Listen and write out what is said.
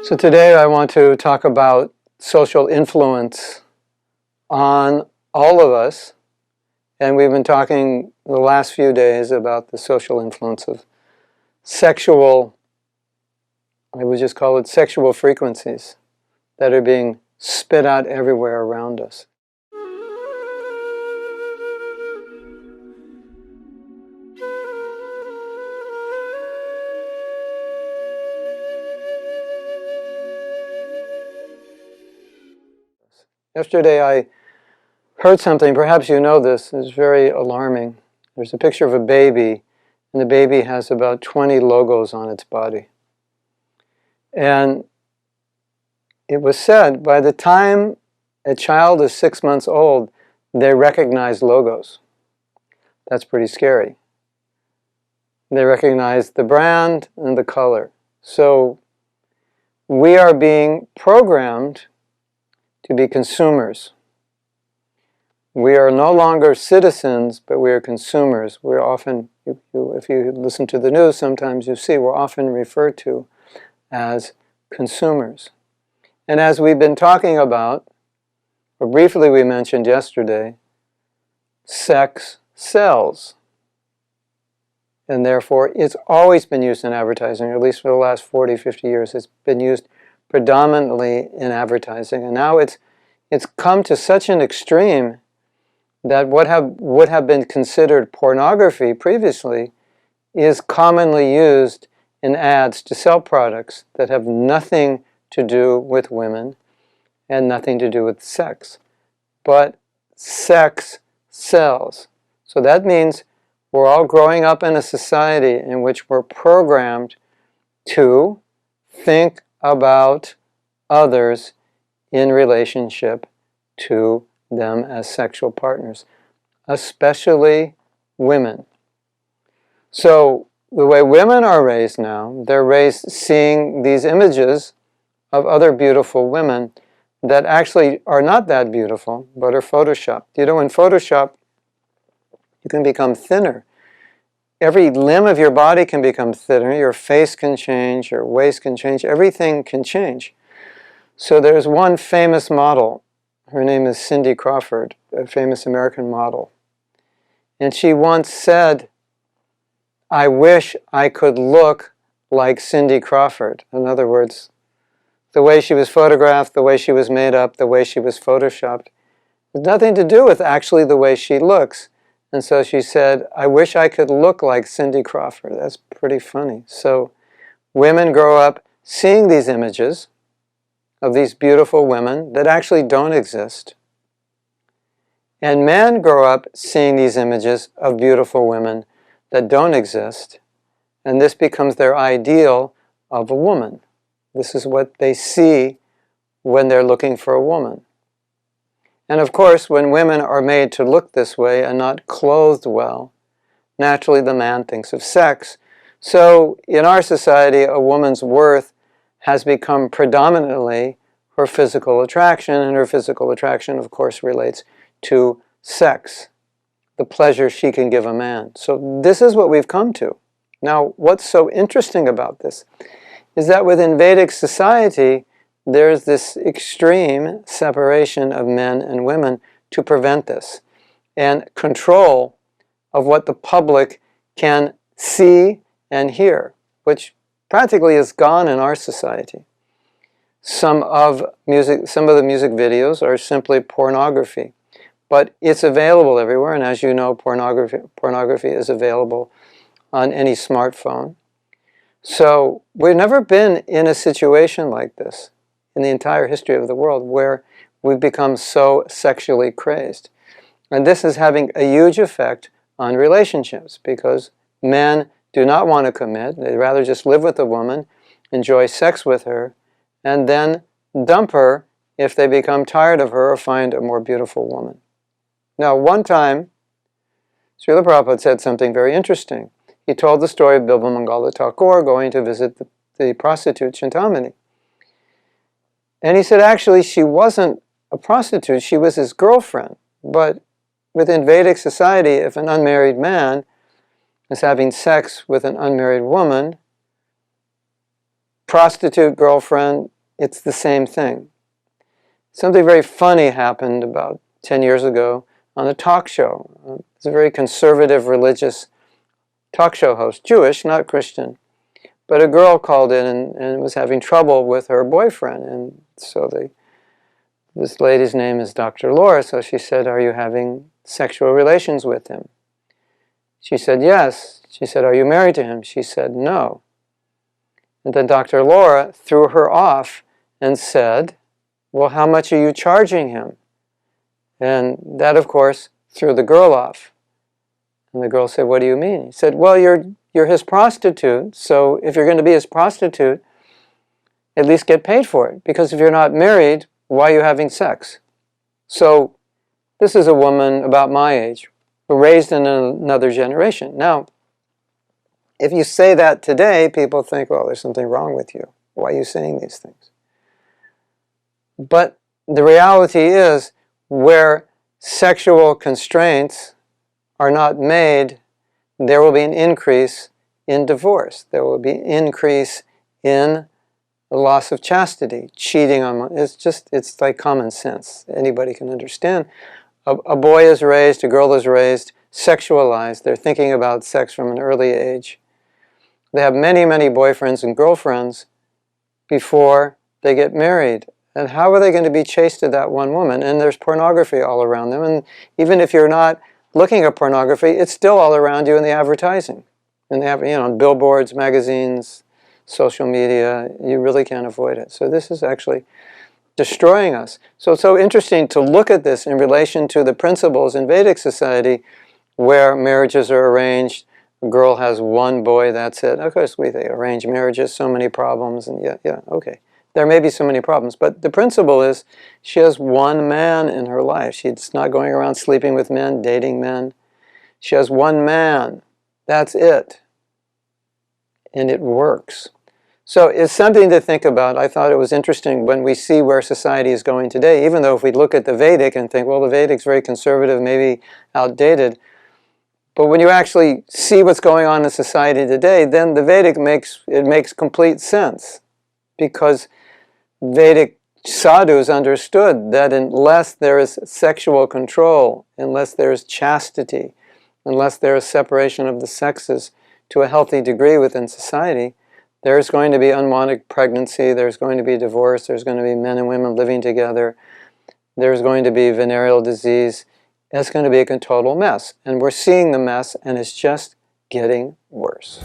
So today I want to talk about social influence on all of us, and we've been talking the last few days about the social influence of sexual, I would just call it sexual frequencies that are being spit out everywhere around us. Yesterday I heard something, perhaps you know this, it's very alarming. There's a picture of a baby, and the baby has about 20 logos on its body. And it was said, by the time a child is 6 months old, they recognize logos. That's pretty scary. They recognize the brand and the color. So we are being programmed to be consumers. We are no longer citizens, but we are consumers. We're often, if you listen to the news, sometimes you see we're often referred to as consumers. And as we've been talking about, or briefly we mentioned yesterday, sex sells. And therefore, it's always been used in advertising, or at least for the last 40, 50 years. It's been used predominantly in advertising. And now it's come to such an extreme that what would have been considered pornography previously is commonly used in ads to sell products that have nothing to do with women and nothing to do with sex. But sex sells. So that means we're all growing up in a society in which we're programmed to think about others in relationship to them as sexual partners, especially women. So the way women are raised now, they're raised seeing these images of other beautiful women that actually are not that beautiful, but are photoshopped. You know, in Photoshop, you can become thinner. Every limb of your body can become thinner, your face can change, your waist can change, everything can change. So there's one famous model, her name is Cindy Crawford, a famous American model. And she once said, "I wish I could look like Cindy Crawford." In other words, the way she was photographed, the way she was made up, the way she was photoshopped, has nothing to do with actually the way she looks. And so she said, "I wish I could look like Cindy Crawford." That's pretty funny. So women grow up seeing these images of these beautiful women that actually don't exist. And men grow up seeing these images of beautiful women that don't exist. And this becomes their ideal of a woman. This is what they see when they're looking for a woman. And of course, when women are made to look this way and not clothed well, naturally the man thinks of sex. So in our society, a woman's worth has become predominantly her physical attraction, and her physical attraction, of course, relates to sex, the pleasure she can give a man. So this is what we've come to. Now, what's so interesting about this is that within Vedic society, there's this extreme separation of men and women to prevent this, and control of what the public can see and hear, which practically is gone in our society. Some of the music videos are simply pornography, but it's available everywhere, and as you know, pornography is available on any smartphone. So we've never been in a situation like this in the entire history of the world where we've become so sexually crazed. And this is having a huge effect on relationships, because men do not want to commit. They'd rather just live with a woman, enjoy sex with her, and then dump her if they become tired of her or find a more beautiful woman. Now, one time, Srila Prabhupada said something very interesting. He told the story of Bilbamangala Thakur going to visit the prostitute Chintamani. And he said, actually, she wasn't a prostitute, she was his girlfriend. But within Vedic society, if an unmarried man is having sex with an unmarried woman, prostitute girlfriend it's the same thing. Something very funny happened about 10 years ago on a talk show. It's a very conservative religious talk show host, Jewish, not Christian. But a girl called in and was having trouble with her boyfriend. And so this lady's name is Dr. Laura, so she said, "Are you having sexual relations with him?" She said, "Yes." She said, "Are you married to him?" She said, "No." And then Dr. Laura threw her off and said, "Well, how much are you charging him?" And that, of course, threw the girl off. And the girl said, "What do you mean?" He said, "Well, you're his prostitute, so if you're going to be his prostitute, at least get paid for it. Because if you're not married, why are you having sex?" So this is a woman about my age, raised in another generation. Now, if you say that today, people think, well, there's something wrong with you. Why are you saying these things? But the reality is, where sexual constraints are not made, there will be an increase in divorce. There will be an increase in the loss of chastity, cheating on. It's like common sense. Anybody can understand. A boy is raised, a girl is raised, sexualized. They're thinking about sex from an early age. They have many, many boyfriends and girlfriends before they get married. And how are they going to be chaste to that one woman? And there's pornography all around them. And even if you're not looking at pornography, it's still all around you in the advertising. And they have, billboards, magazines, social media. You really can't avoid it. So this is actually destroying us. So it's so interesting to look at this in relation to the principles in Vedic society where marriages are arranged. A girl has one boy, that's it. Of course, they arrange marriages, so many problems, and yeah, okay. There may be so many problems, but the principle is she has one man in her life. She's not going around sleeping with men, dating men. She has one man. That's it. And it works. So it's something to think about. I thought it was interesting when we see where society is going today, even though if we look at the Vedic and think, well, the Vedic's very conservative, maybe outdated. But when you actually see what's going on in society today, then the Vedic makes complete sense. Because Vedic sadhus understood that unless there is sexual control, unless there is chastity, unless there is separation of the sexes to a healthy degree within society, there's going to be unwanted pregnancy, there's going to be divorce, there's going to be men and women living together, there's going to be venereal disease. It's going to be a total mess. And we're seeing the mess, and it's just getting worse.